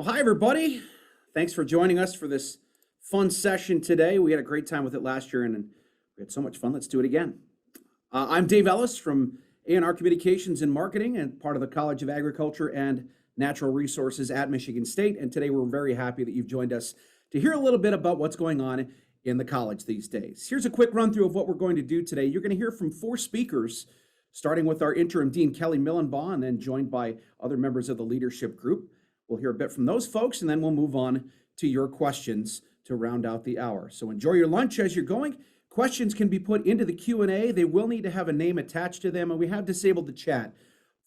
Well, hi, everybody. Thanks for joining us for this fun session today. We had a great time with it last year, and we had so much fun. Let's do it again. I'm Dave Ellis from CANR Communications and Marketing and part of the College of Agriculture and Natural Resources at Michigan State. And today we're very happy that you've joined us to hear a little bit about what's going on in the college these days. Here's a quick run through of what we're going to do today. You're going to hear from four speakers, starting with our interim dean, Kelly Millenbach, and then joined by other members of the leadership group. We'll hear a bit from those folks, and then we'll move on to your questions to round out the hour. So enjoy your lunch as you're going. Questions can be put into the Q&A. They will need to have a name attached to them, and we have disabled the chat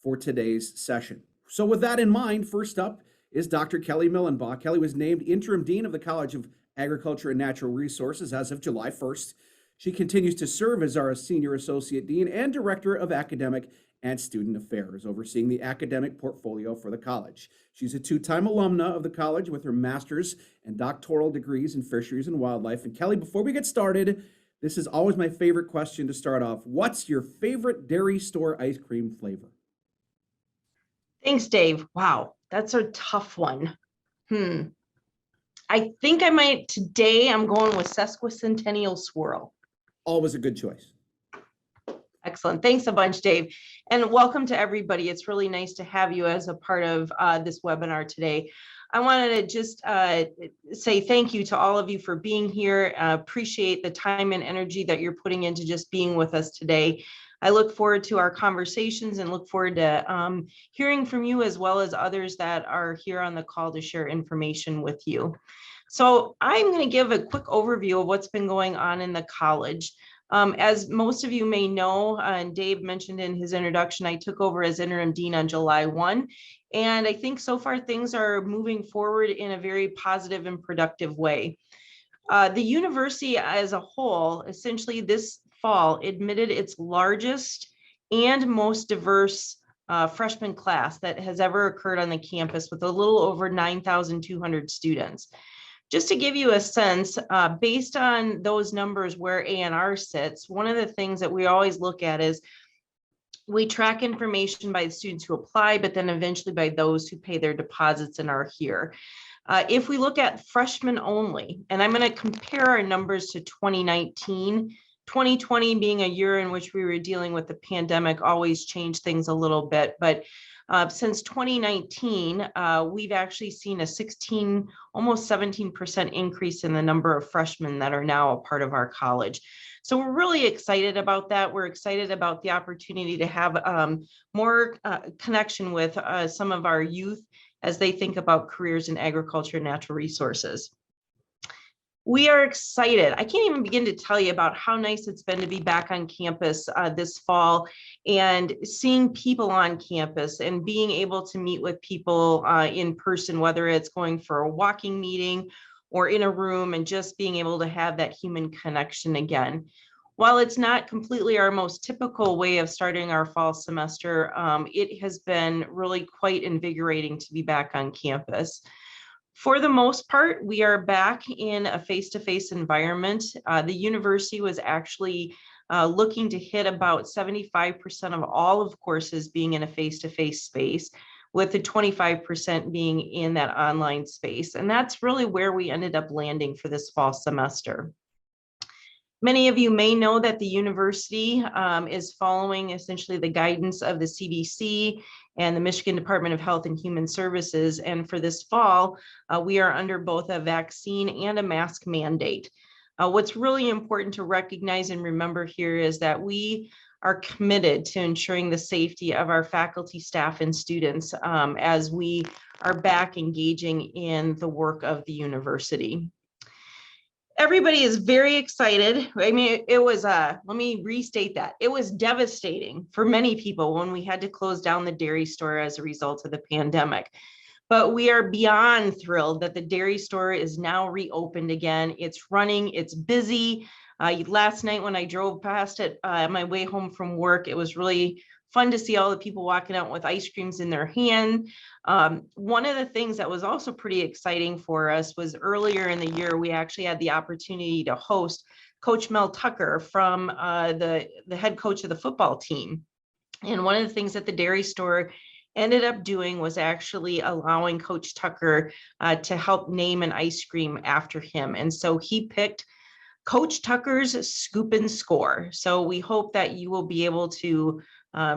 for today's session. So with that in mind, first up is Dr. Kelly Millenbach. Kelly was named interim dean of the College of Agriculture and Natural Resources as of July 1st. She continues to serve as our senior associate dean and director of academic and student affairs, overseeing the academic portfolio for the college. She's a two-time alumna of the college with her master's and doctoral degrees in fisheries and wildlife. And Kelly, before we get started, this is always my favorite question to start off. What's your favorite dairy store ice cream flavor? Thanks, Dave. Wow, that's a tough one. I think today I'm going with Sesquicentennial Swirl. Always a good choice. Excellent. Thanks a bunch, Dave. And welcome to everybody. It's really nice to have you as a part of this webinar today. I wanted to just say thank you to all of you for being here. Appreciate the time and energy that you're putting into just being with us today. I look forward to our conversations and look forward to hearing from you as well as others that are here on the call to share information with you. So I'm going to give a quick overview of what's been going on in the college. As most of you may know, and Dave mentioned in his introduction, I took over as interim dean on July 1. And I think so far things are moving forward in a very positive and productive way. The university as a whole, essentially this fall, admitted its largest and most diverse freshman class that has ever occurred on the campus with a little over 9,200 students. Just to give you a sense, based on those numbers where ANR sits, one of the things that we always look at is we track information by the students who apply, but then eventually by those who pay their deposits and are here. If we look at freshmen only, and I'm going to compare our numbers to 2019, 2020 being a year in which we were dealing with the pandemic always changed things a little bit, but since 2019, we've actually seen a almost 17% increase in the number of freshmen that are now a part of our college. So we're really excited about that. We're excited about the opportunity to have more connection with some of our youth as they think about careers in agriculture and natural resources. We are excited. I can't even begin to tell you about how nice it's been to be back on campus this fall and seeing people on campus and being able to meet with people in person, whether it's going for a walking meeting or in a room and just being able to have that human connection again. While it's not completely our most typical way of starting our fall semester, it has been really quite invigorating to be back on campus. For the most part, we are back in a face-to-face environment. The university was actually looking to hit about 75% of all of courses being in a face-to-face space, with the 25% being in that online space. And that's really where we ended up landing for this fall semester. Many of you may know that the university is following essentially the guidance of the CDC and the Michigan Department of Health and Human Services. And for this fall, we are under both a vaccine and a mask mandate. What's really important to recognize and remember here is that we are committed to ensuring the safety of our faculty, staff, and students as we are back engaging in the work of the university. Everybody is very excited. I mean, it was, let me restate that. It was devastating for many people when we had to close down the dairy store as a result of the pandemic. But we are beyond thrilled that the dairy store is now reopened again. It's running, it's busy. Last night when I drove past it on my way home from work, it was really fun to see all the people walking out with ice creams in their hand. One of the things that was also pretty exciting for us was earlier in the year, we actually had the opportunity to host Coach Mel Tucker from the head coach of the football team. And one of the things that the dairy store ended up doing was actually allowing Coach Tucker to help name an ice cream after him. And so he picked Coach Tucker's Scoop and Score. So we hope that you will be able to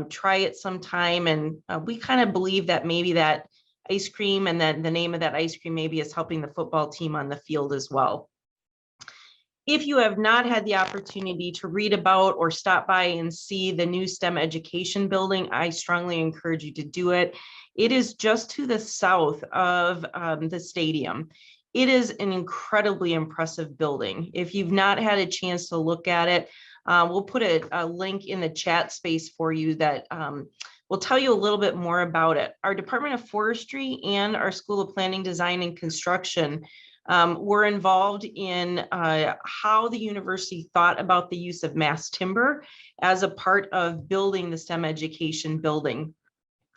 try it sometime. And we kind of believe that maybe that ice cream and then the name of that ice cream maybe is helping the football team on the field as well. If you have not had the opportunity to read about or stop by and see the new STEM education building, I strongly encourage you to do it. It is just to the south of the stadium. It is an incredibly impressive building. If you've not had a chance to look at it, we'll put a link in the chat space for you that will tell you a little bit more about it. Our Department of Forestry and our School of Planning, Design, and Construction were involved in how the university thought about the use of mass timber as a part of building the STEM education building.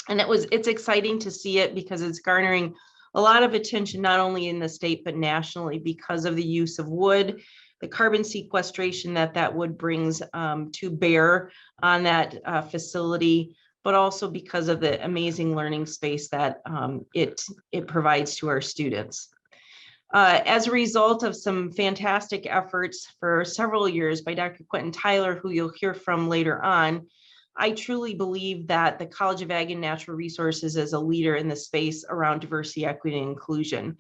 And it's exciting to see it because it's garnering a lot of attention, not only in the state, but nationally because of the use of wood, the carbon sequestration that wood brings to bear on that facility, but also because of the amazing learning space that it provides to our students. As a result of some fantastic efforts for several years by Dr. Quentin Tyler, who you'll hear from later on, I truly believe that the College of Ag and Natural Resources is a leader in the space around diversity, equity, and inclusion.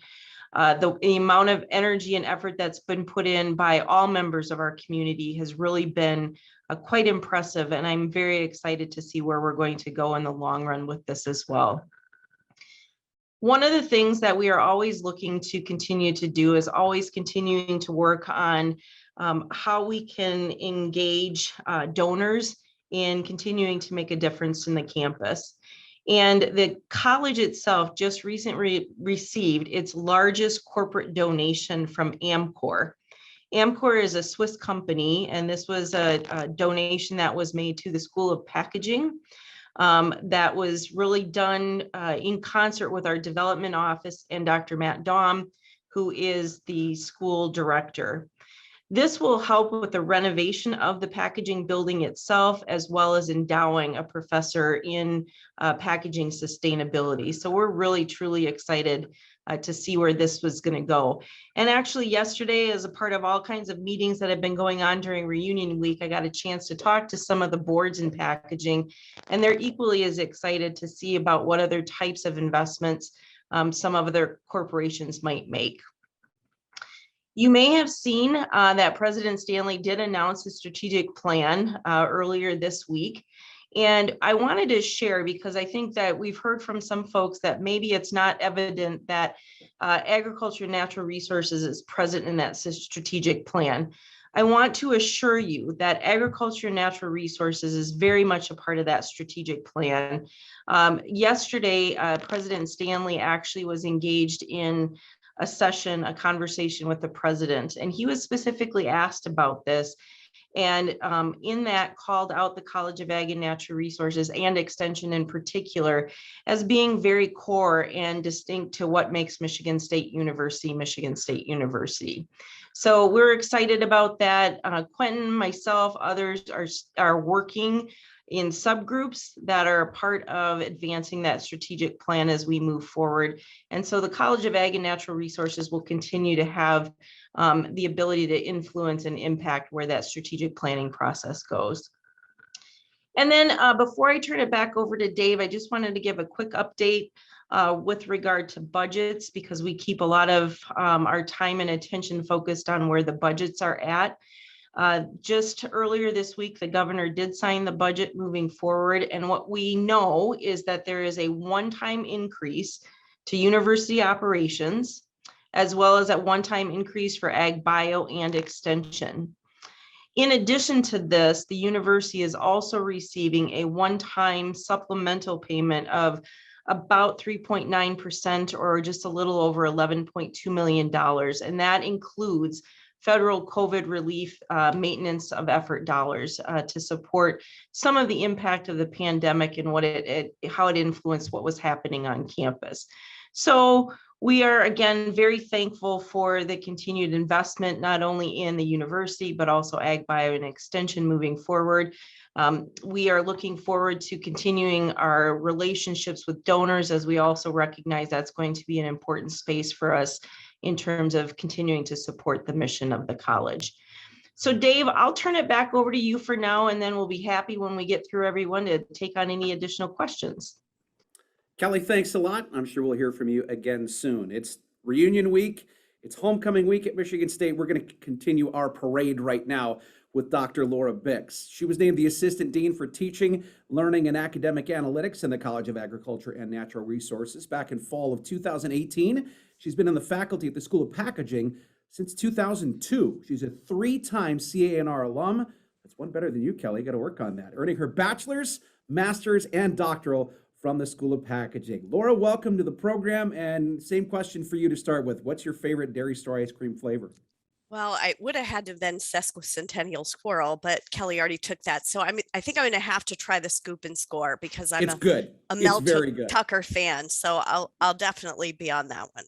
The amount of energy and effort that's been put in by all members of our community has really been quite impressive, and I'm very excited to see where we're going to go in the long run with this as well. One of the things that we are always looking to continue to do is always continuing to work on how we can engage donors in continuing to make a difference in the campus. And the college itself just recently received its largest corporate donation from Amcor. Amcor is a Swiss company, and this was a donation that was made to the School of Packaging. That was really done in concert with our development office and Dr. Matt Daum, who is the school director. This will help with the renovation of the packaging building itself, as well as endowing a professor in packaging sustainability. So we're really, truly excited to see where this was going to go. And actually yesterday, as a part of all kinds of meetings that have been going on during reunion week, I got a chance to talk to some of the boards in packaging, and they're equally as excited to see about what other types of investments some of their corporations might make. You may have seen that President Stanley did announce a strategic plan earlier this week. And I wanted to share, because I think that we've heard from some folks that maybe it's not evident that agriculture and natural resources is present in that strategic plan. I want to assure you that agriculture and natural resources is very much a part of that strategic plan. Yesterday, President Stanley actually was engaged in a conversation with the president, and he was specifically asked about this. And in that called out the College of Ag and Natural Resources and Extension in particular as being very core and distinct to what makes Michigan State University, Michigan State University. So we're excited about that. Quentin, myself, others are working in subgroups that are a part of advancing that strategic plan as we move forward. And so the College of Ag and Natural Resources will continue to have the ability to influence and impact where that strategic planning process goes. And then before I turn it back over to Dave, I just wanted to give a quick update with regard to budgets, because we keep a lot of our time and attention focused on where the budgets are at. Just earlier this week, the governor did sign the budget moving forward. And what we know is that there is a one-time increase to university operations, as well as a one-time increase for ag bio and extension. In addition to this, the university is also receiving a one-time supplemental payment of about 3.9%, or just a little over $11.2 million. And that includes federal COVID relief maintenance of effort dollars to support some of the impact of the pandemic and how it influenced what was happening on campus. So we are, again, very thankful for the continued investment, not only in the university, but also ag bio and extension moving forward. We are looking forward to continuing our relationships with donors, as we also recognize that's going to be an important space for us in terms of continuing to support the mission of the college. So Dave, I'll turn it back over to you for now, and then we'll be happy when we get through everyone to take on any additional questions. Kelly, thanks a lot. I'm sure we'll hear from you again soon. It's reunion week. It's homecoming week at Michigan State. We're going to continue our parade right now with Dr. Laura Bix. She was named the Assistant Dean for Teaching, Learning, and Academic Analytics in the College of Agriculture and Natural Resources back in fall of 2018. She's been in the faculty at the School of Packaging since 2002. She's a 3-time CANR alum. That's one better than you, Kelly. Got to work on that. Earning her bachelor's, master's, and doctoral from the School of Packaging. Laura, welcome to the program. And same question for you to start with. What's your favorite Dairy Store ice cream flavor? Well, I would have had to have been sesquicentennial squirrel, but Kelly already took that. So I think I'm going to have to try the scoop and score because I'm a Mel Tucker fan. So I'll definitely be on that one.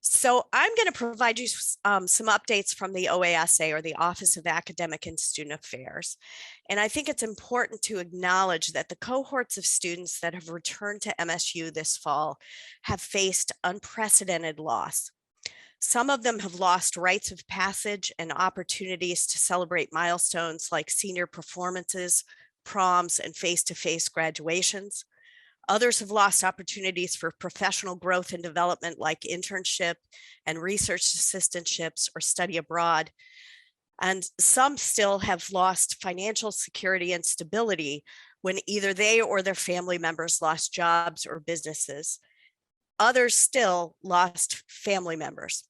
So I'm going to provide you some updates from the OASA, or the Office of Academic and Student Affairs. And I think it's important to acknowledge that the cohorts of students that have returned to MSU this fall have faced unprecedented loss. Some of them have lost rites of passage and opportunities to celebrate milestones like senior performances, proms, and face-to-face graduations. Others have lost opportunities for professional growth and development like internship and research assistantships or study abroad. And some still have lost financial security and stability when either they or their family members lost jobs or businesses. Others still lost family members.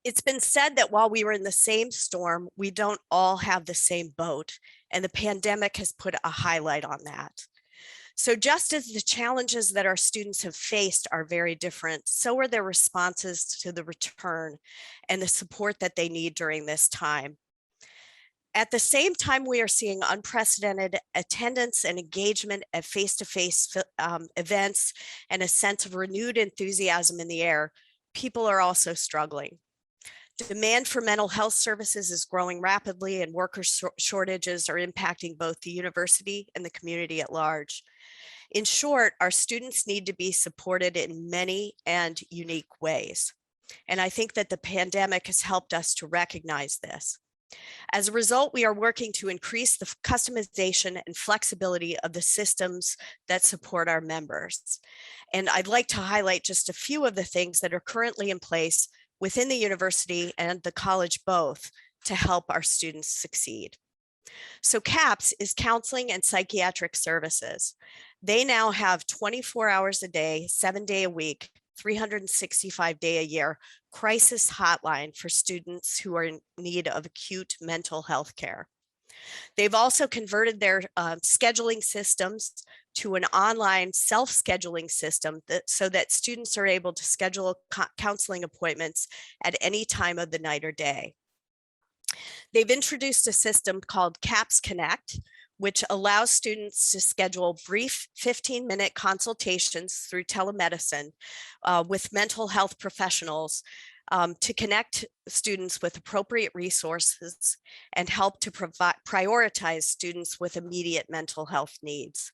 It's been said that while we were in the same storm, we don't all have the same boat, and the pandemic has put a highlight on that. So just as the challenges that our students have faced are very different, so are their responses to the return and the support that they need during this time. At the same time, we are seeing unprecedented attendance and engagement at face-to-face events and a sense of renewed enthusiasm in the air. People are also struggling. Demand for mental health services is growing rapidly, and worker shortages are impacting both the university and the community at large. In short, our students need to be supported in many and unique ways. And I think that the pandemic has helped us to recognize this. As a result, we are working to increase the customization and flexibility of the systems that support our members. And I'd like to highlight just a few of the things that are currently in place within the university and the college both to help our students succeed. So CAPS is Counseling and Psychiatric Services. They now have 24 hours a day, 7 days a week, 365 days a year crisis hotline for students who are in need of acute mental health care. They've also converted their scheduling systems to an online self-scheduling system so that students are able to schedule counseling appointments at any time of the night or day. They've introduced a system called CAPS Connect, which allows students to schedule brief 15-minute consultations through telemedicine with mental health professionals to connect students with appropriate resources and help to prioritize students with immediate mental health needs.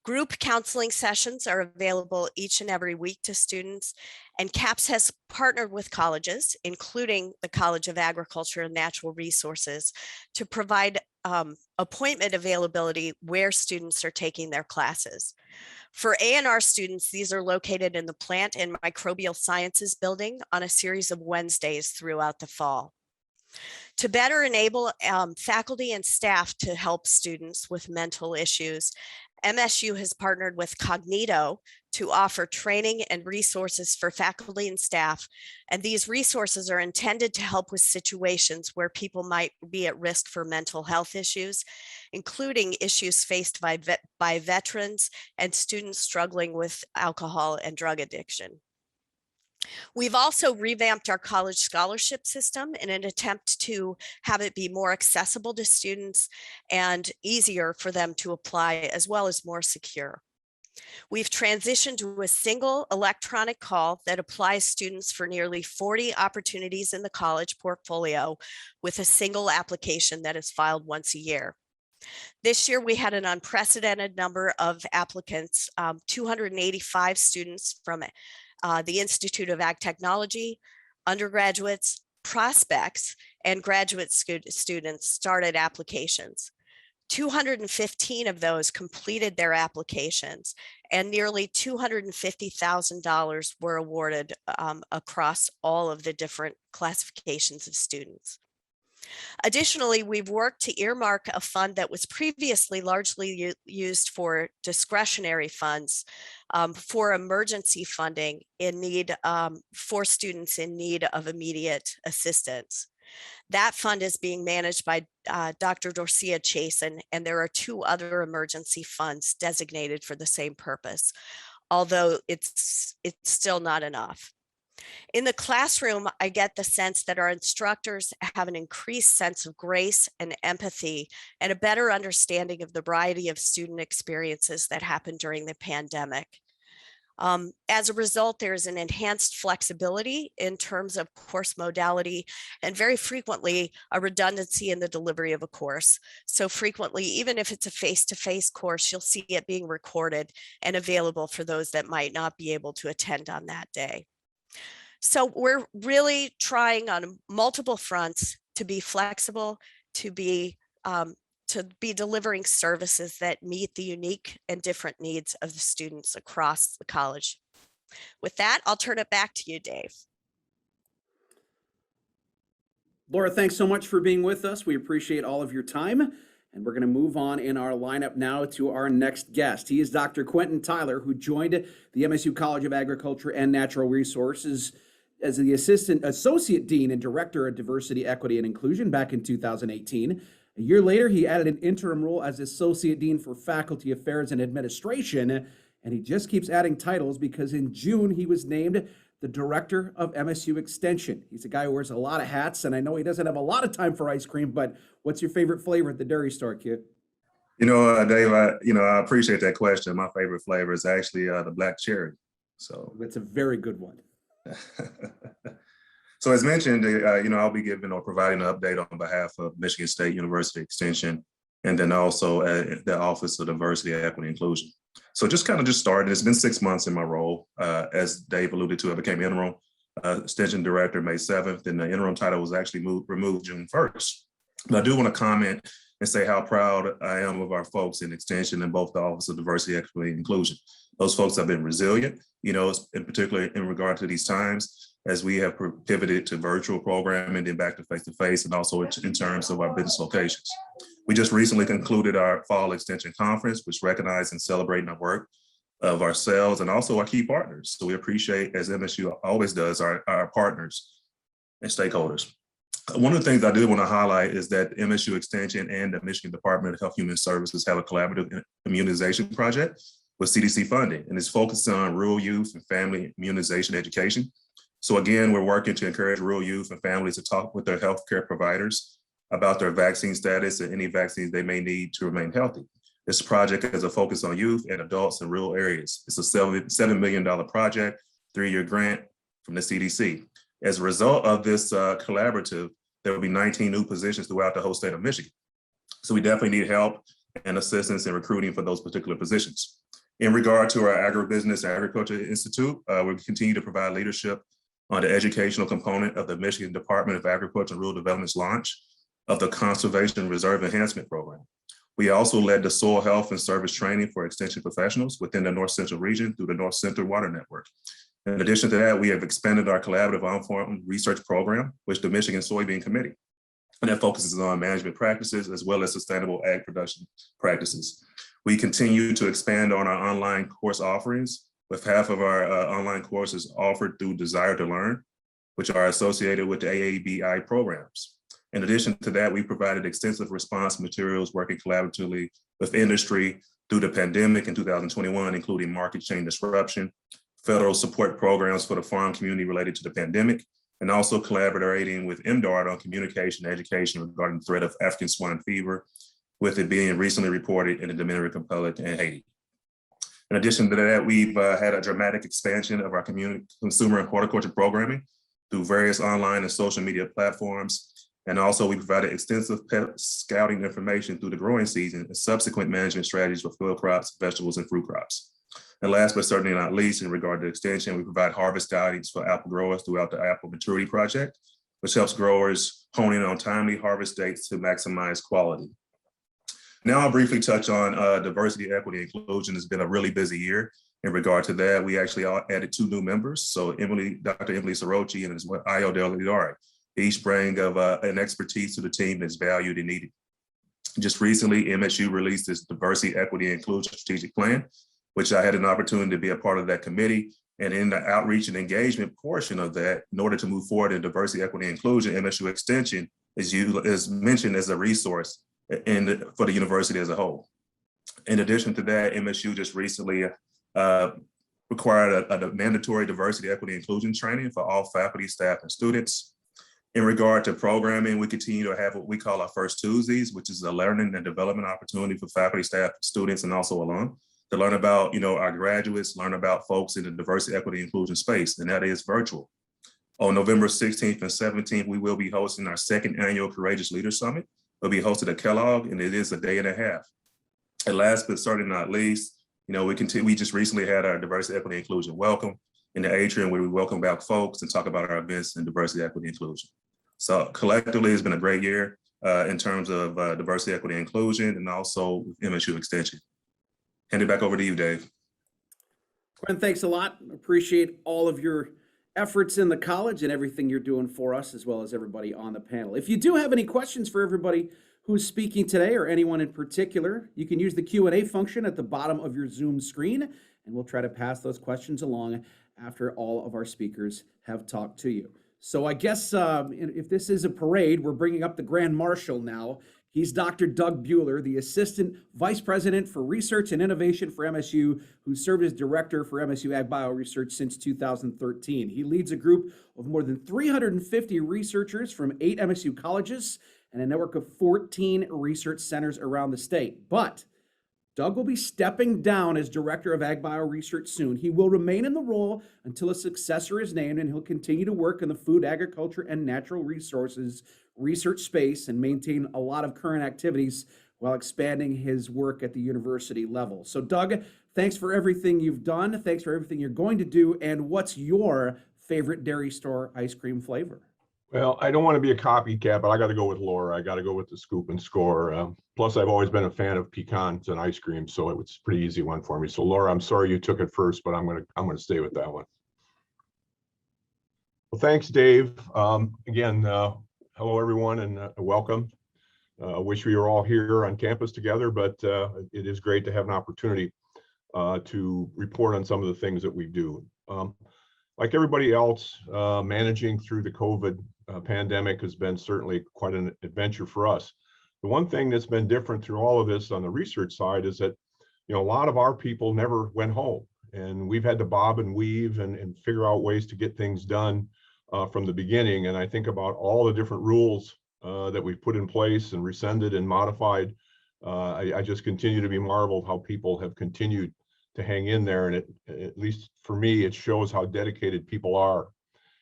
Group counseling sessions are available each and every week to students, and CAPS has partnered with colleges, including the College of Agriculture and Natural Resources, to provide appointment availability where students are taking their classes. For A&R students, these are located in the Plant and Microbial Sciences building on a series of Wednesdays throughout the fall. To better enable faculty and staff to help students with mental issues, MSU has partnered with Cognito to offer training and resources for faculty and staff. And these resources are intended to help with situations where people might be at risk for mental health issues, including issues faced by veterans and students struggling with alcohol and drug addiction. We've also revamped our college scholarship system in an attempt to have it be more accessible to students and easier for them to apply, as well as more secure. We've transitioned to a single electronic call that applies students for nearly 40 opportunities in the college portfolio with a single application that is filed once a year. This year, we had an unprecedented number of applicants, 285 students from the Institute of Ag Technology, undergraduates, prospects, and graduate students started applications. 215 of those completed their applications, and nearly $250,000 were awarded across all of the different classifications of students. Additionally, we've worked to earmark a fund that was previously largely used for discretionary funds for emergency funding in need for students in need of immediate assistance. That fund is being managed by Dr. Dorcia Chasen, and there are 2 other emergency funds designated for the same purpose, although it's still not enough. In the classroom, I get the sense that our instructors have an increased sense of grace and empathy and a better understanding of the variety of student experiences that happened during the pandemic. As a result, there's an enhanced flexibility in terms of course modality and very frequently a redundancy in the delivery of a course. So frequently, even if it's a face-to-face course, you'll see it being recorded and available for those that might not be able to attend on that day. So we're really trying on multiple fronts to be flexible, to be delivering services that meet the unique and different needs of the students across the college. With that, I'll turn it back to you, Dave. Laura, thanks so much for being with us. We appreciate all of your time. And we're going to move on in our lineup now to our next guest. He is Dr. Quentin Tyler, who joined the MSU College of Agriculture and Natural Resources as the Associate Dean and Director of Diversity, Equity, and Inclusion back in 2018. A year later, he added an interim role as Associate Dean for Faculty Affairs and Administration, and he just keeps adding titles because in June, he was named the Director of MSU Extension. He's a guy who wears a lot of hats, and I know he doesn't have a lot of time for ice cream, but what's your favorite flavor at the dairy store, Q? You know, Dave, I appreciate that question. My favorite flavor is actually the black cherry. So that's a very good one. So as mentioned, I'll be giving or providing an update on behalf of Michigan State University Extension, and then also the Office of Diversity, Equity, and Inclusion. So just started. It's been 6 months in my role. As Dave alluded to, I became interim Extension Director May 7th, and the interim title was actually removed June 1st. But I do want to comment and say how proud I am of our folks in Extension and both the Office of Diversity, Equity, and Inclusion. Those folks have been resilient, in particular in regard to these times, as we have pivoted to virtual programming and then back to face-to-face, and also in terms of our business locations. We just recently concluded our Fall Extension Conference, which recognized and celebrating the work of ourselves and also our key partners. So we appreciate, as MSU always does, our partners and stakeholders. One of the things I do want to highlight is that MSU Extension and the Michigan Department of Health and Human Services have a collaborative immunization project with CDC funding, and it's focused on rural youth and family immunization education. So again, we're working to encourage rural youth and families to talk with their healthcare providers about their vaccine status and any vaccines they may need to remain healthy. This project has a focus on youth and adults in rural areas. It's a $7 million project, 3-year grant from the CDC. As a result of this collaborative, there will be 19 new positions throughout the whole state of Michigan. So we definitely need help and assistance in recruiting for those particular positions. In regard to our Agribusiness and Agriculture Institute, we continue to provide leadership on the educational component of the Michigan Department of Agriculture and Rural Development's launch of the Conservation Reserve Enhancement Program. We also led the soil health and service training for extension professionals within the North Central region through the North Central Water Network. In addition to that, we have expanded our collaborative on-farm research program, which the Michigan Soybean Committee, and that focuses on management practices as well as sustainable ag production practices. We continue to expand on our online course offerings, with half of our online courses offered through Desire to Learn, which are associated with the AABI programs. In addition to that, we provided extensive response materials working collaboratively with industry through the pandemic in 2021, including market chain disruption, federal support programs for the farm community related to the pandemic, and also collaborating with MDARD on communication and education regarding the threat of African swine fever, with it being recently reported in the Dominican Republic and Haiti. In addition to that, we've had a dramatic expansion of our consumer and horticulture programming through various online and social media platforms. And also we provided extensive pet scouting information through the growing season and subsequent management strategies for field crops, vegetables, and fruit crops. And last but certainly not least, in regard to extension, we provide harvest guidance for apple growers throughout the Apple Maturity Project, which helps growers hone in on timely harvest dates to maximize quality. Now I'll briefly touch on diversity, equity, and inclusion. It's been a really busy year. In regard to that, we actually added 2 new members. So Dr. Emily Sorochi and Ayo Delidari, each bring of an expertise to the team that's valued and needed. Just recently, MSU released its diversity, equity, and inclusion strategic plan, which I had an opportunity to be a part of that committee. And in the outreach and engagement portion of that, in order to move forward in diversity, equity, and inclusion, MSU Extension is mentioned as a resource for the university as a whole. In addition to that, MSU just recently required a mandatory diversity, equity, inclusion training for all faculty, staff, and students. In regard to programming, we continue to have what we call our First Tuesdays, which is a learning and development opportunity for faculty, staff, students, and also alum to learn about, our graduates, learn about folks in the diversity, equity, inclusion space, and that is virtual. On November 16th and 17th, we will be hosting our 2nd annual Courageous Leader Summit. It'll be hosted at Kellogg, and it is a day and a half. And last but certainly not least, we just recently had our diversity, equity, inclusion welcome in the atrium where we welcome back folks and talk about our events in diversity, equity, inclusion. So collectively, it's been a great year in terms of diversity, equity, inclusion, and also MSU Extension. Hand it back over to you, Dave. Quentin, thanks a lot. Appreciate all of your efforts in the college and everything you're doing for us, as well as everybody on the panel. If you do have any questions for everybody who's speaking today or anyone in particular, you can use the Q&A function at the bottom of your Zoom screen, and we'll try to pass those questions along after all of our speakers have talked to you. So I guess if this is a parade, we're bringing up the Grand Marshal now. He's Dr. Doug Buehler, the Assistant Vice President for Research and Innovation for MSU, who served as Director for MSU Ag Bio Research since 2013. He leads a group of more than 350 researchers from 8 MSU colleges and a network of 14 research centers around the state. But Doug will be stepping down as Director of Ag Bio Research soon. He will remain in the role until a successor is named, and he'll continue to work in the food, agriculture, and natural resources research space and maintain a lot of current activities while expanding his work at the university level. So Doug, thanks for everything you've done. Thanks for everything you're going to do. And what's your favorite dairy store ice cream flavor? Well, I don't want to be a copycat, but I got to go with Laura. I got to go with the scoop and score. Plus, I've always been a fan of pecans and ice cream, so it was a pretty easy one for me. So, Laura, I'm sorry you took it first, but I'm gonna stay with that one. Well, thanks, Dave. Again, hello everyone, and welcome. I wish we were all here on campus together, but it is great to have an opportunity to report on some of the things that we do. Like everybody else, managing through the COVID pandemic has been certainly quite an adventure for us. The one thing that's been different through all of this on the research side is that, a lot of our people never went home, and we've had to bob and weave and figure out ways to get things done from the beginning. And I think about all the different rules that we've put in place and rescinded and modified. I just continue to be marveled how people have continued to hang in there. And at least for me, it shows how dedicated people are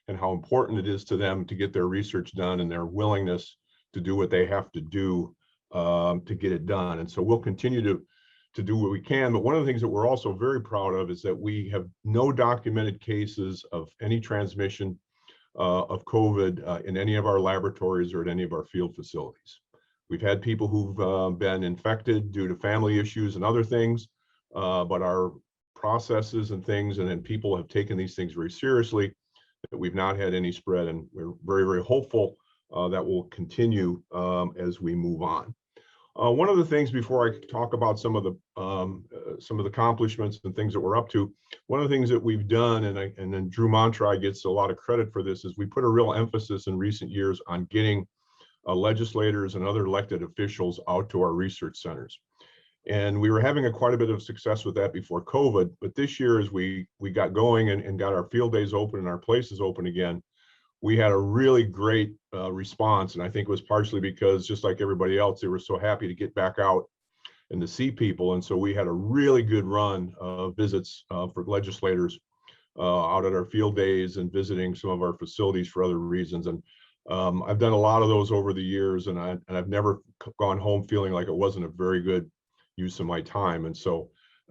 and how important it is to them to get their research done and their willingness to do what they have to do to get it done. And so we'll continue to do what we can. But one of the things that we're also very proud of is that we have no documented cases of any transmission of COVID in any of our laboratories or at any of our field facilities. We've had people who've been infected due to family issues and other things, but our processes and things, and then people have taken these things very seriously, that we've not had any spread, and we're very, very hopeful that will continue as we move on. One of the things, before I talk about some of the accomplishments and things that we're up to, one of the things that we've done, and then Drew Montry gets a lot of credit for this, is we put a real emphasis in recent years on getting legislators and other elected officials out to our research centers. And we were having quite a bit of success with that before COVID, but this year, as we got going and got our field days open and our places open again, we had a really great response. And I think it was partially because, just like everybody else, they were so happy to get back out and to see people. And so we had a really good run of visits for legislators out at our field days and visiting some of our facilities for other reasons. And I've done a lot of those over the years, and I've never gone home feeling like it wasn't a very good use of my time. And so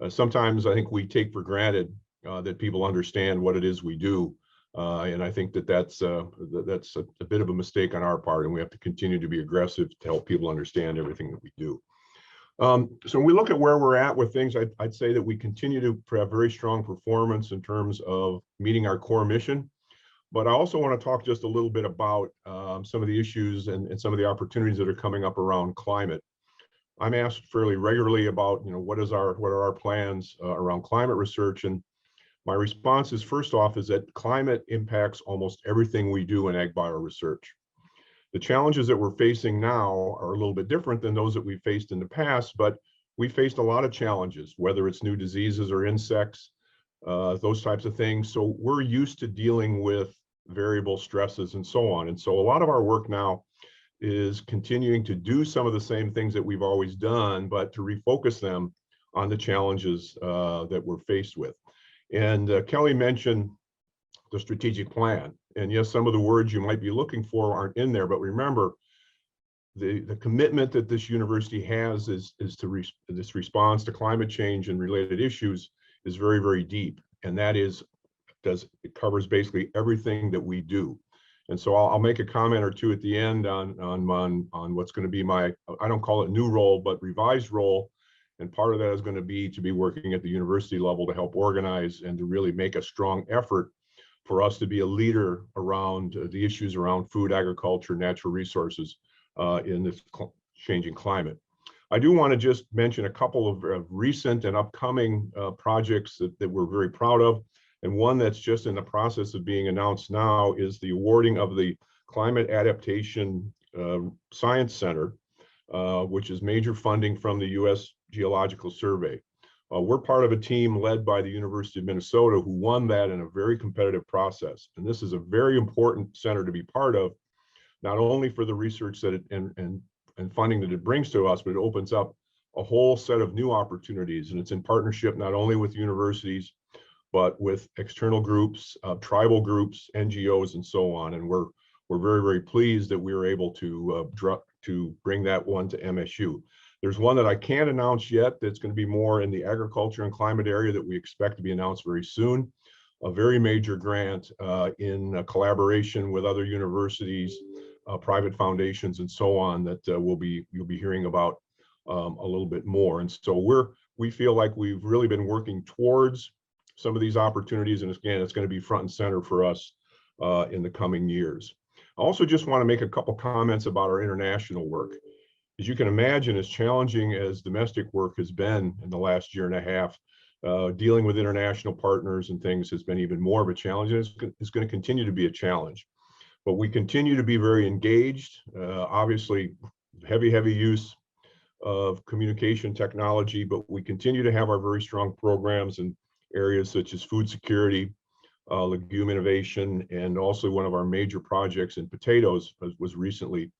sometimes I think we take for granted that people understand what it is we do. And I think that that's a bit of a mistake on our part, and we have to continue to be aggressive to help people understand everything that we do. So when we look at where we're at with things, I'd say that we continue to have very strong performance in terms of meeting our core mission. But I also want to talk just a little bit about some of the issues and some of the opportunities that are coming up around climate. I'm asked fairly regularly about, what are our plans around climate research, and my response is, first off, is that climate impacts almost everything we do in ag bio research. The challenges that we're facing now are a little bit different than those that we faced in the past, but we faced a lot of challenges, whether it's new diseases or insects, those types of things. So we're used to dealing with variable stresses and so on. And so a lot of our work now is continuing to do some of the same things that we've always done, but to refocus them on the challenges that we're faced with. And Kelly mentioned the strategic plan. And yes, some of the words you might be looking for aren't in there, but remember, the commitment that this university has is to this response to climate change and related issues is very, very deep. And that is, it covers basically everything that we do. And so I'll make a comment or two at the end on what's going to be my, I don't call it new role, but revised role. And part of that is going to be working at the university level to help organize and to really make a strong effort for us to be a leader around the issues around food, agriculture, natural resources in this changing climate. I do want to just mention a couple of recent and upcoming projects that we're very proud of. And one that's just in the process of being announced now is the awarding of the Climate Adaptation Science Center, which is major funding from the U.S. Geological Survey. We're part of a team led by the University of Minnesota who won that in a very competitive process. And this is a very important center to be part of, not only for the research that it and funding that it brings to us, but it opens up a whole set of new opportunities. And it's in partnership not only with universities, but with external groups, tribal groups, NGOs, and so on. And we're very, very pleased that we were able to bring that one to MSU. There's one that I can't announce yet that's going to be more in the agriculture and climate area that we expect to be announced very soon. A very major grant in collaboration with other universities, private foundations, and so on that you'll be hearing about a little bit more. And so we feel like we've really been working towards some of these opportunities, and again, it's going to be front and center for us in the coming years. I also just want to make a couple comments about our international work. As you can imagine, as challenging as domestic work has been in the last year and a half, dealing with international partners and things has been even more of a challenge, and it's going to continue to be a challenge. But we continue to be very engaged. Obviously, heavy use of communication technology, but we continue to have our very strong programs in areas such as food security, legume innovation, and also one of our major projects in potatoes was recently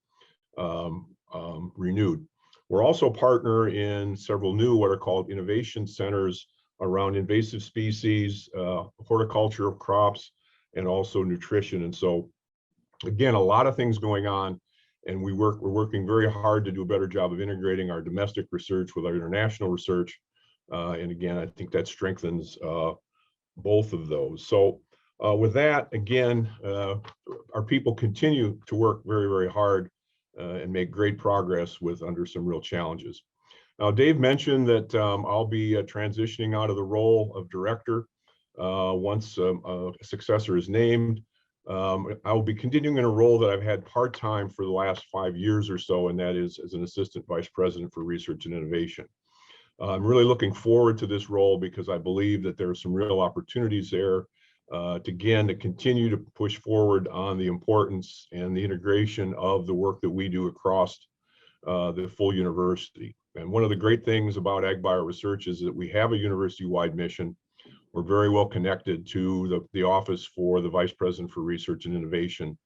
renewed. We're also a partner in several new what are called innovation centers around invasive species, horticulture of crops, and also nutrition. And so, again, a lot of things going on, and we're working very hard to do a better job of integrating our domestic research with our international research. And again, I think that strengthens both of those. So with that, again, our people continue to work very, very hard and make great progress under some real challenges. Now, Dave mentioned that I'll be transitioning out of the role of director once a successor is named. I will be continuing in a role that I've had part-time for the last 5 years or so, and that is as an assistant vice president for research and innovation. I'm really looking forward to this role because I believe that there are some real opportunities there to continue to push forward on the importance and the integration of the work that we do across the full university. And one of the great things about ag bio research is that we have a university-wide mission. We're very well connected to the office for the vice president for research and innovation.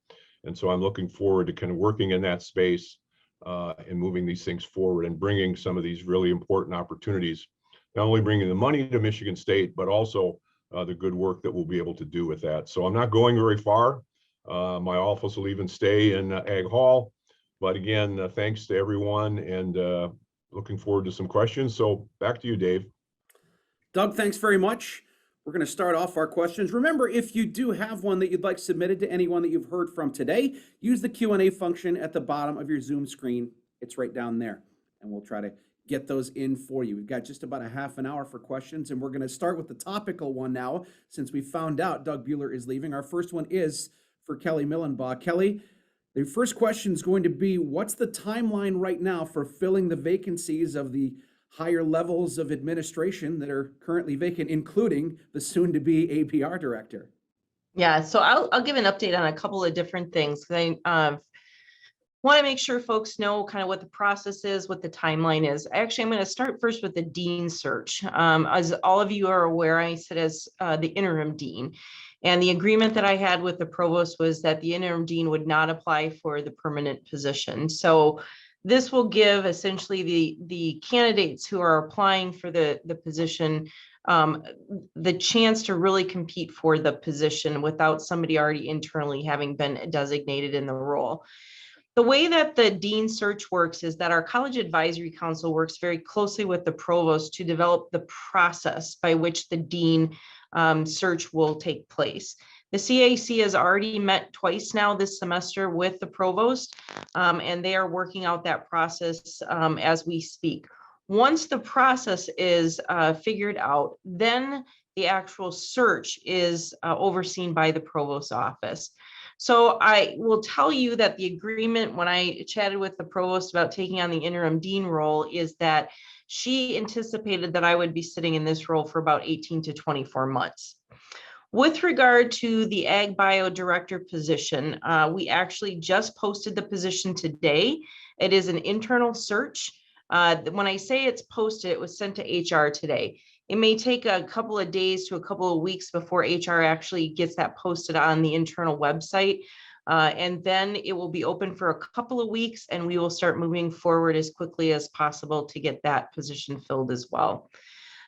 And so I'm looking forward to kind of working in that space and moving these things forward and bringing some of these really important opportunities, not only bringing the money to Michigan State, but also the good work that we'll be able to do with that. So I'm not going very far. My office will even stay in Ag Hall. But again, thanks to everyone, and looking forward to some questions. So back to you, Dave. Doug, thanks very much. We're going to start off our questions. Remember, if you do have one that you'd like submitted to anyone that you've heard from today, use the Q&A function at the bottom of your Zoom screen. It's right down there, and we'll try to get those in for you. We've got just about a half an hour for questions, and we're going to start with the topical one now, since we found out Doug Buehler is leaving. Our first one is for Kelly Millenbach. Kelly, the first question is going to be, what's the timeline right now for filling the vacancies of the higher levels of administration that are currently vacant, including the soon-to-be APR director? Yeah, so I'll give an update on a couple of different things. I want to make sure folks know kind of what the process is, what the timeline is. Actually, I'm going to start first with the dean search. As all of you are aware, I sit as the interim dean. And the agreement that I had with the provost was that the interim dean would not apply for the permanent position. So this will give essentially the candidates who are applying for the position the chance to really compete for the position without somebody already internally having been designated in the role. The way that the dean search works is that our College Advisory Council works very closely with the provost to develop the process by which the dean search will take place. The CAC has already met twice now this semester with the provost, and they are working out that process as we speak. Once the process is figured out, then the actual search is overseen by the provost's office. So I will tell you that the agreement when I chatted with the provost about taking on the interim dean role is that she anticipated that I would be sitting in this role for about 18 to 24 months. With regard to the Ag Bio Director position, we actually just posted the position today. It is an internal search. When I say it's posted, it was sent to HR today. It may take a couple of days to a couple of weeks before HR actually gets that posted on the internal website. And then it will be open for a couple of weeks, and we will start moving forward as quickly as possible to get that position filled as well.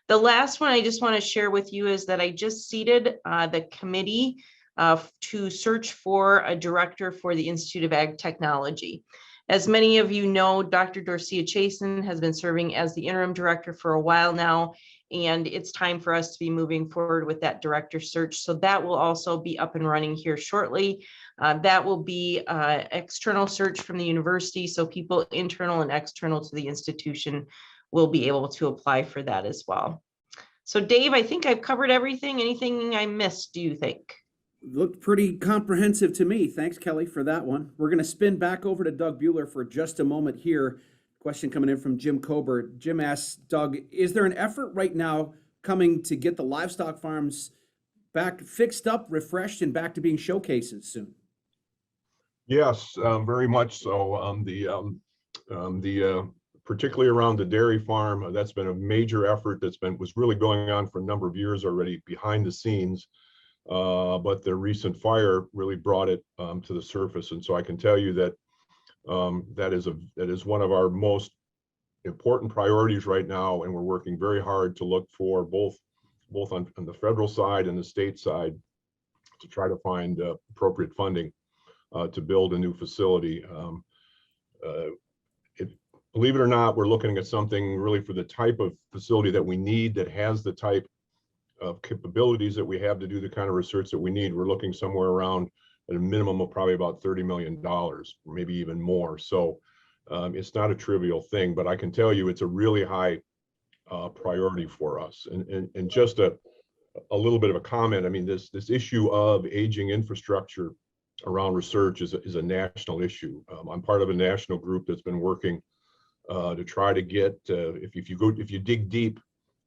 The last one I just want to share with you is that I just seated the committee to search for a director for the Institute of Ag Technology. As many of you know, Dr. Dorcia Chasen has been serving as the interim director for a while now, and it's time for us to be moving forward with that director search. So that will also be up and running here shortly. That will be external search from the university, so people internal and external to the institution will be able to apply for that as well. So Dave, I think I've covered everything. Anything I missed, do you think? Looked pretty comprehensive to me. Thanks, Kelly, for that one. We're going to spin back over to Doug Buehler for just a moment here. Question coming in from Jim Colbert. Jim asks, Doug, is there an effort right now coming to get the livestock farms back fixed up, refreshed, and back to being showcases soon? Yes, very much so. Particularly around the dairy farm, that's been a major effort was really going on for a number of years already behind the scenes. But the recent fire really brought it to the surface, and so I can tell you that that is one of our most important priorities right now, and we're working very hard to look for both on the federal side and the state side to try to find appropriate funding to build a new facility. Believe it or not, we're looking at something really for the type of facility that we need, that has the type of capabilities that we have to do the kind of research that we need. We're looking somewhere around at a minimum of probably about $30 million, or maybe even more. So it's not a trivial thing, but I can tell you it's a really high priority for us. And just a little bit of a comment. I mean, this issue of aging infrastructure around research is a national issue. I'm part of a national group that's been working to try to get, if you dig deep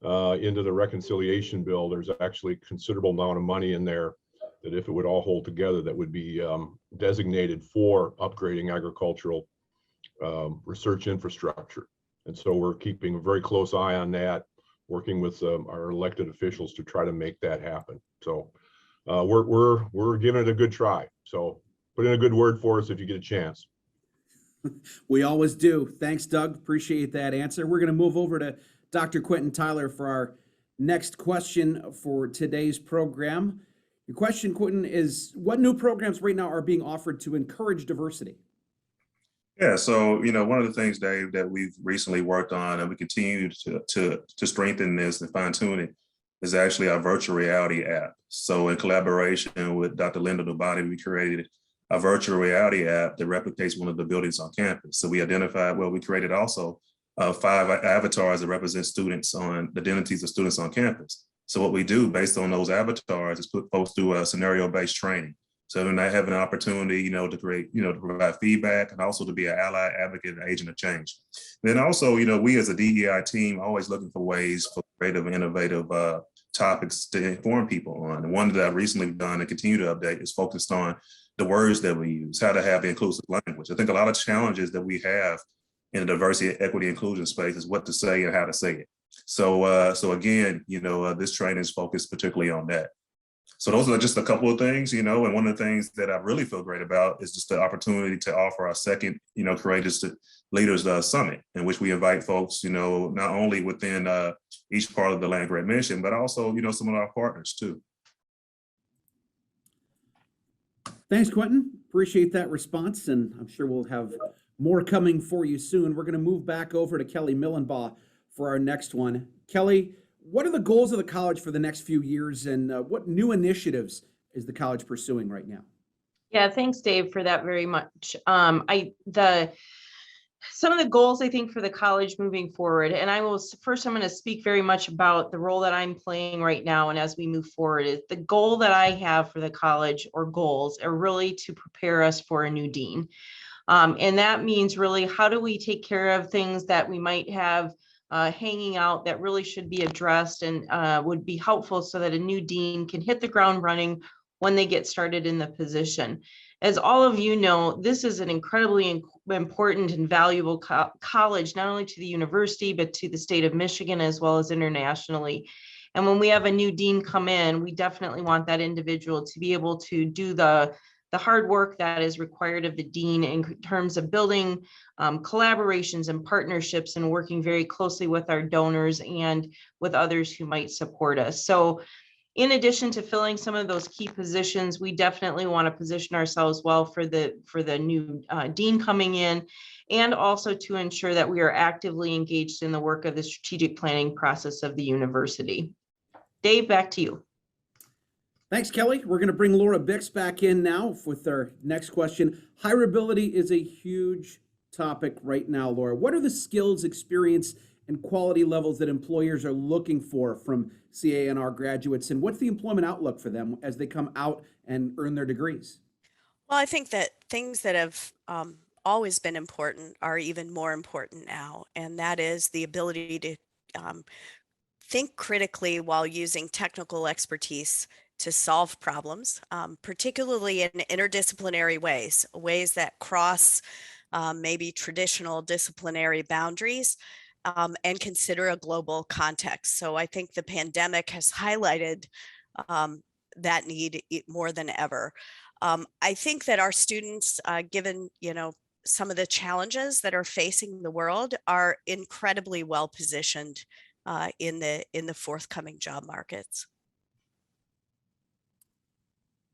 into the reconciliation bill, there's actually a considerable amount of money in there that, if it would all hold together, that would be designated for upgrading agricultural research infrastructure. And so we're keeping a very close eye on that, working with our elected officials to try to make that happen. So we're giving it a good try. So put in a good word for us if you get a chance. We always do. Thanks, Doug. Appreciate that answer. We're going to move over to Dr. Quentin Tyler for our next question for today's program. Your question, Quentin, is what new programs right now are being offered to encourage diversity? Yeah, so one of the things, Dave, that we've recently worked on, and we continue to strengthen this and fine tune it, is actually our virtual reality app. So in collaboration with Dr. Linda Dubati, we created a virtual reality app that replicates one of the buildings on campus. So we created also 5 avatars that represent students on the identities of students on campus. So what we do based on those avatars is put folks through a scenario-based training. So then they have an opportunity, to create, to provide feedback and also to be an ally, advocate, and agent of change. Then also, we as a DEI team are always looking for ways for creative and innovative topics to inform people on. And one that I've recently done and continue to update is focused on the words that we use, how to have inclusive language. I think a lot of challenges that we have in the diversity, equity, inclusion space is what to say and how to say it. So again, this training is focused particularly on that. So those are just a couple of things, and one of the things that I really feel great about is just the opportunity to offer our second, Courageous Leaders Summit, in which we invite folks, not only within each part of the land grant mission, but also, some of our partners too. Thanks, Quentin. Appreciate that response, and I'm sure we'll have more coming for you soon. We're going to move back over to Kelly Millenbach for our next one. Kelly, what are the goals of the college for the next few years, and what new initiatives is the college pursuing right now? Yeah, thanks, Dave, for that very much. Some of the goals I think for the college moving forward, and I'm going to speak very much about the role that I'm playing right now, and as we move forward, is the goal that I have for the college, or goals, are really to prepare us for a new dean. And that means really, how do we take care of things that we might have hanging out that really should be addressed and would be helpful so that a new dean can hit the ground running when they get started in the position. As all of you know, this is an incredibly important and valuable college, not only to the university, but to the state of Michigan, as well as internationally. And when we have a new dean come in, we definitely want that individual to be able to do the hard work that is required of the dean in terms of building collaborations and partnerships and working very closely with our donors and with others who might support us. So in addition to filling some of those key positions, we definitely want to position ourselves well for the new dean coming in, and also to ensure that we are actively engaged in the work of the strategic planning process of the university. Dave, back to you. Thanks, Kelly. We're going to bring Laura Bix back in now with our next question. Hireability is a huge topic right now, Laura. What are the skills, experience, and quality levels that employers are looking for from CANR graduates, and what's the employment outlook for them as they come out and earn their degrees? Well, I think that things that have always been important are even more important now, and that is the ability to think critically while using technical expertise to solve problems, particularly in interdisciplinary ways that cross maybe traditional disciplinary boundaries, and consider a global context. So I think the pandemic has highlighted that need more than ever. I think that our students, given some of the challenges that are facing the world, are incredibly well positioned in the forthcoming job markets.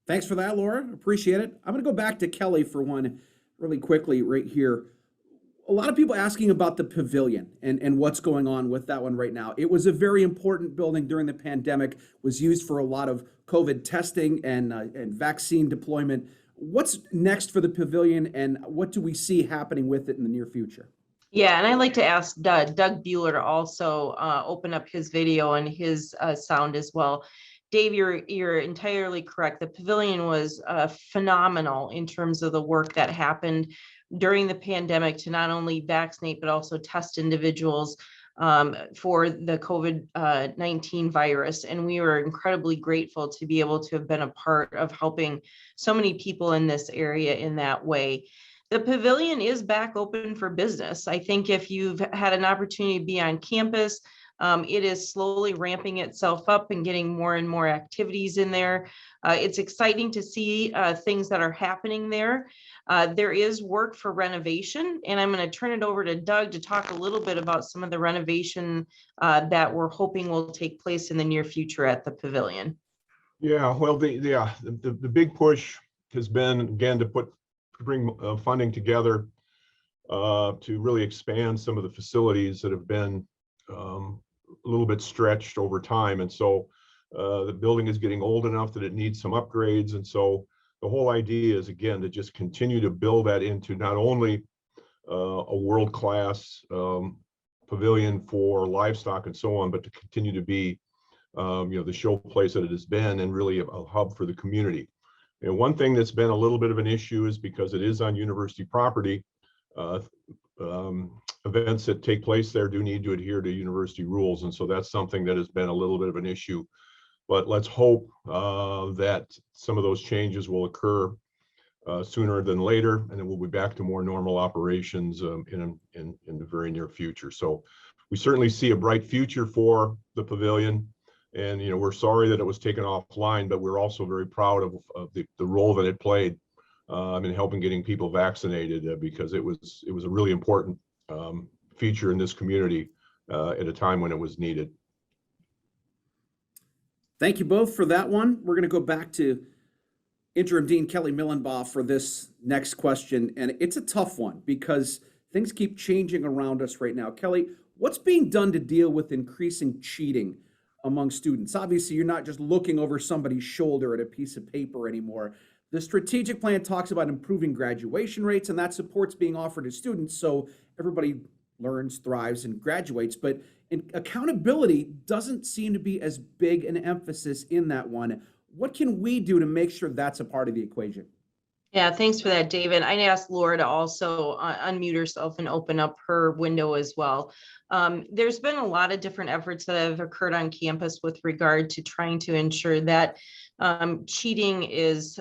Thanks for that, Laura. Appreciate it. I'm going to go back to Kelly for one really quickly right here. A lot of people asking about the Pavilion and what's going on with that one right now. It was a very important building during the pandemic, was used for a lot of COVID testing and vaccine deployment. What's next for the Pavilion, and what do we see happening with it in the near future? Yeah, and I'd like to ask Doug Buehler to also open up his video and his sound as well. Dave, you're entirely correct. The Pavilion was phenomenal in terms of the work that happened during the pandemic to not only vaccinate, but also test individuals for the COVID-19 virus. And we were incredibly grateful to be able to have been a part of helping so many people in this area in that way. The Pavilion is back open for business. I think if you've had an opportunity to be on campus, It is slowly ramping itself up and getting more and more activities in there. It's exciting to see things that are happening there. There is work for renovation, and I'm going to turn it over to Doug to talk a little bit about some of the renovation that we're hoping will take place in the near future at the Pavilion. Yeah, well, the big push has been, again, to bring funding together to really expand some of the facilities that have been a little bit stretched over time. And so the building is getting old enough that it needs some upgrades. And so the whole idea is, again, to just continue to build that into not only a world-class pavilion for livestock and so on, but to continue to be the show place that it has been, and really a hub for the community. And one thing that's been a little bit of an issue is because it is on university property, events that take place there do need to adhere to university rules. And so that's something that has been a little bit of an issue. But let's hope that some of those changes will occur sooner than later, and then we'll be back to more normal operations in the very near future. So we certainly see a bright future for the Pavilion. And, we're sorry that it was taken offline, but we're also very proud of the role that it played in helping getting people vaccinated, because it was a really important feature in this community at a time when it was needed. Thank you both for that one. We're going to go back to Interim Dean Kelly Millenbach for this next question. And it's a tough one because things keep changing around us right now. Kelly, what's being done to deal with increasing cheating among students? Obviously, you're not just looking over somebody's shoulder at a piece of paper anymore. The strategic plan talks about improving graduation rates, and that support's being offered to students so everybody learns, thrives, and graduates. But accountability doesn't seem to be as big an emphasis in that one. What can we do to make sure that's a part of the equation? Yeah, thanks for that, David. I'd ask Laura to also unmute herself and open up her window as well. There's been a lot of different efforts that have occurred on campus with regard to trying to ensure that cheating is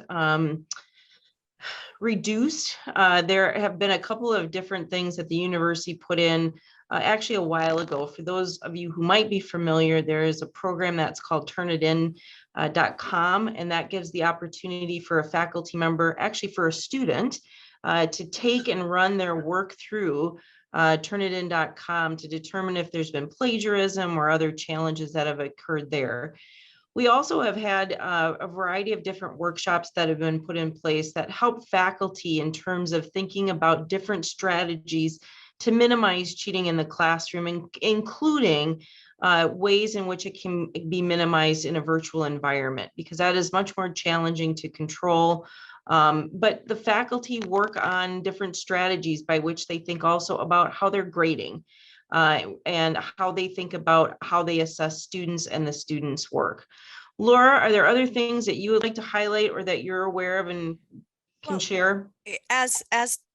reduced. There have been a couple of different things that the university put in actually a while ago. For those of you who might be familiar, there is a program that's called turnitin.com, and that gives the opportunity for a faculty member, actually for a student, to take and run their work through turnitin.com to determine if there's been plagiarism or other challenges that have occurred there. We also have had a variety of different workshops that have been put in place that help faculty in terms of thinking about different strategies to minimize cheating in the classroom, including ways in which it can be minimized in a virtual environment, because that is much more challenging to control. But the faculty work on different strategies by which they think also about how they're grading and how they think about how they assess students and the students' work. Laura, are there other things that you would like to highlight or that you're aware of and can share? As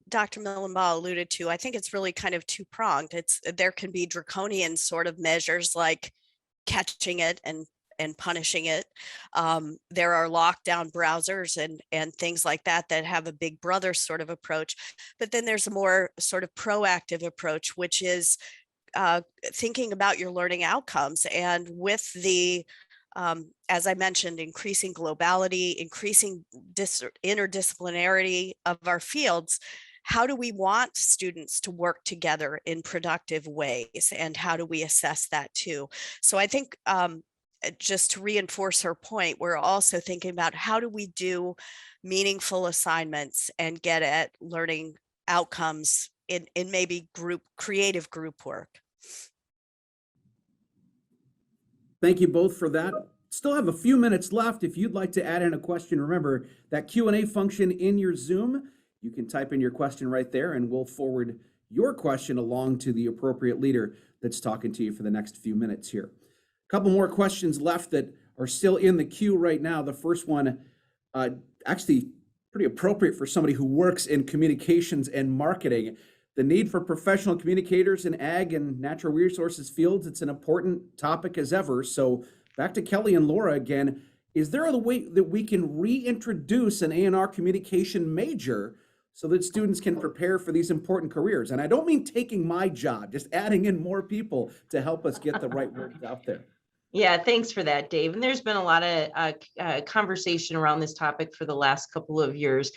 Dr. Millenbach alluded to, I think it's really kind of two-pronged. There can be draconian sort of measures like catching it and punishing it. There are lockdown browsers and things like that have a big brother sort of approach. But then there's a more sort of proactive approach, which is thinking about your learning outcomes. And with the as I mentioned, increasing globality, increasing interdisciplinarity of our fields, how do we want students to work together in productive ways? And how do we assess that too? So I think just to reinforce her point, we're also thinking about how do we do meaningful assignments and get at learning outcomes in maybe creative group work. Thank you both for that. Still have a few minutes left. If you'd like to add in a question, remember that Q&A function in your Zoom. You can type in your question right there and we'll forward your question along to the appropriate leader that's talking to you for the next few minutes here. A couple more questions left that are still in the queue right now. The first one, actually pretty appropriate for somebody who works in communications and marketing. The need for professional communicators in ag and natural resources fields, it's an important topic as ever. So back to Kelly and Laura again. Is there a way that we can reintroduce an A&R communication major so that students can prepare for these important careers. And I don't mean taking my job, just adding in more people to help us get the right words out there. Yeah, thanks for that, Dave. And there's been a lot of conversation around this topic for the last couple of years.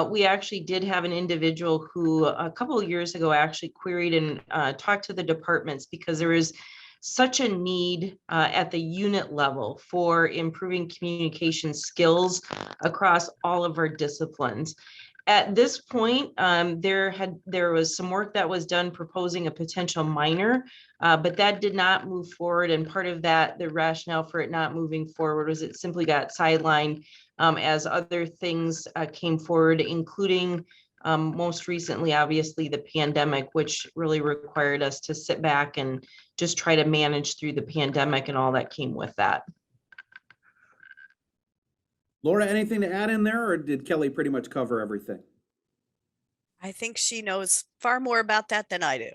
We actually did have an individual who a couple of years ago actually queried and talked to the departments because there is such a need at the unit level for improving communication skills across all of our disciplines. At this point, there was some work that was done proposing a potential minor, but that did not move forward. And part of that, the rationale for it not moving forward was it simply got sidelined as other things came forward, including most recently, obviously, the pandemic, which really required us to sit back and just try to manage through the pandemic and all that came with that. Laura, anything to add in there, or did Kelly pretty much cover everything? I think she knows far more about that than I do.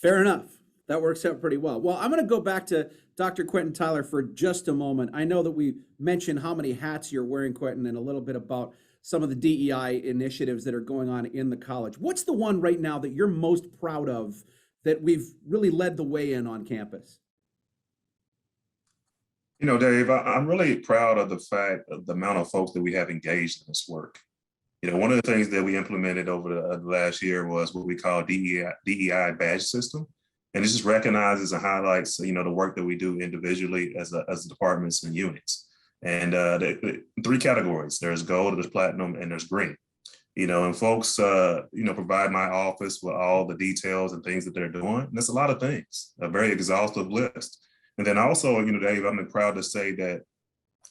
Fair enough. That works out pretty well. Well, I'm going to go back to Dr. Quentin Tyler for just a moment. I know that we mentioned how many hats you're wearing, Quentin, and a little bit about some of the DEI initiatives that are going on in the college. What's the one right now that you're most proud of that we've really led the way in on campus? You know, Dave, I'm really proud of the fact of the amount of folks that we have engaged in this work. You know, one of the things that we implemented over the last year was what we call DEI Badge System. And it just recognizes and highlights, you know, the work that we do individually as departments and units. And the 3 categories: there's gold, there's platinum, and there's green. You know, and folks, you know, provide my office with all the details and things that they're doing. And it's a lot of things, a very exhaustive list. And then also, you know, Dave, I'm proud to say that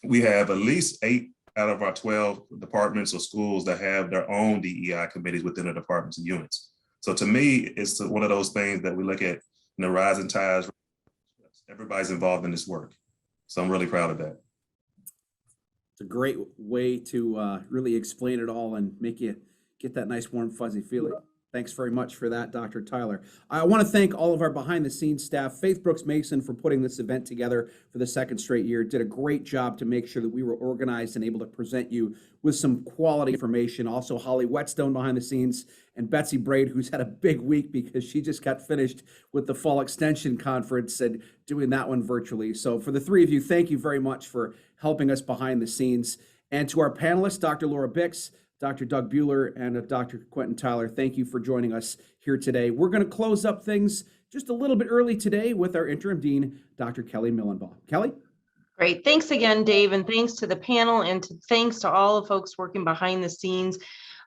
we have at least 8 out of our 12 departments or schools that have their own DEI committees within the departments and units. So to me, it's one of those things that we look at, you know, rising tides. Everybody's involved in this work. So I'm really proud of that. It's a great way to really explain it all and make you get that nice, warm, fuzzy feeling. Thanks very much for that, Dr. Tyler. I want to thank all of our behind-the-scenes staff, Faith Brooks Mason, for putting this event together for the 2nd straight year. Did a great job to make sure that we were organized and able to present you with some quality information. Also, Holly Whetstone behind the scenes, and Betsy Braid, who's had a big week because she just got finished with the Fall Extension Conference and doing that one virtually. So for the 3 of you, thank you very much for helping us behind the scenes. And to our panelists, Dr. Laura Bix, Dr. Doug Buehler, and Dr. Quentin Tyler, thank you for joining us here today. We're going to close up things just a little bit early today with our interim dean, Dr. Kelly Millenbach. Kelly? Great. Thanks again, Dave, and thanks to the panel and thanks to all the folks working behind the scenes.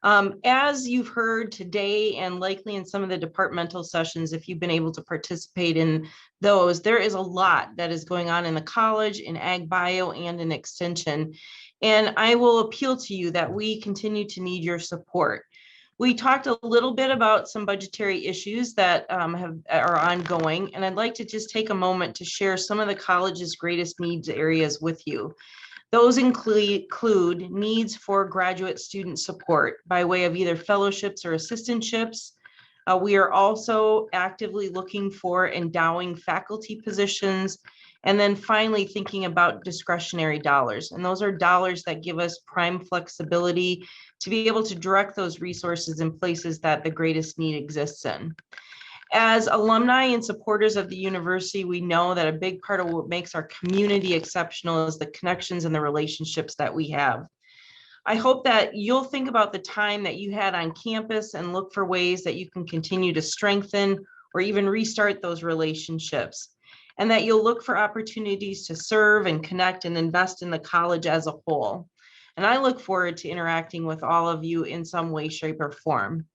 As you've heard today and likely in some of the departmental sessions, if you've been able to participate in those, there is a lot that is going on in the college, in ag bio, and in extension. And I will appeal to you that we continue to need your support. We talked a little bit about some budgetary issues that are ongoing, and I'd like to just take a moment to share some of the college's greatest needs areas with you. Those include needs for graduate student support by way of either fellowships or assistantships. We are also actively looking for endowing faculty positions. And then finally, thinking about discretionary dollars. And those are dollars that give us prime flexibility to be able to direct those resources in places that the greatest need exists in. As alumni and supporters of the university, we know that a big part of what makes our community exceptional is the connections and the relationships that we have. I hope that you'll think about the time that you had on campus and look for ways that you can continue to strengthen or even restart those relationships, and that you'll look for opportunities to serve and connect and invest in the college as a whole. And I look forward to interacting with all of you in some way, shape, or form.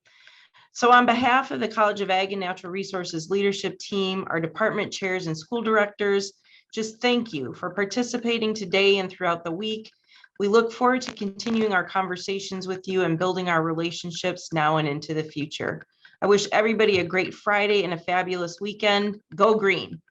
So on behalf of the College of Ag and Natural Resources leadership team, our department chairs and school directors, just thank you for participating today and throughout the week. We look forward to continuing our conversations with you and building our relationships now and into the future. I wish everybody a great Friday and a fabulous weekend. Go green.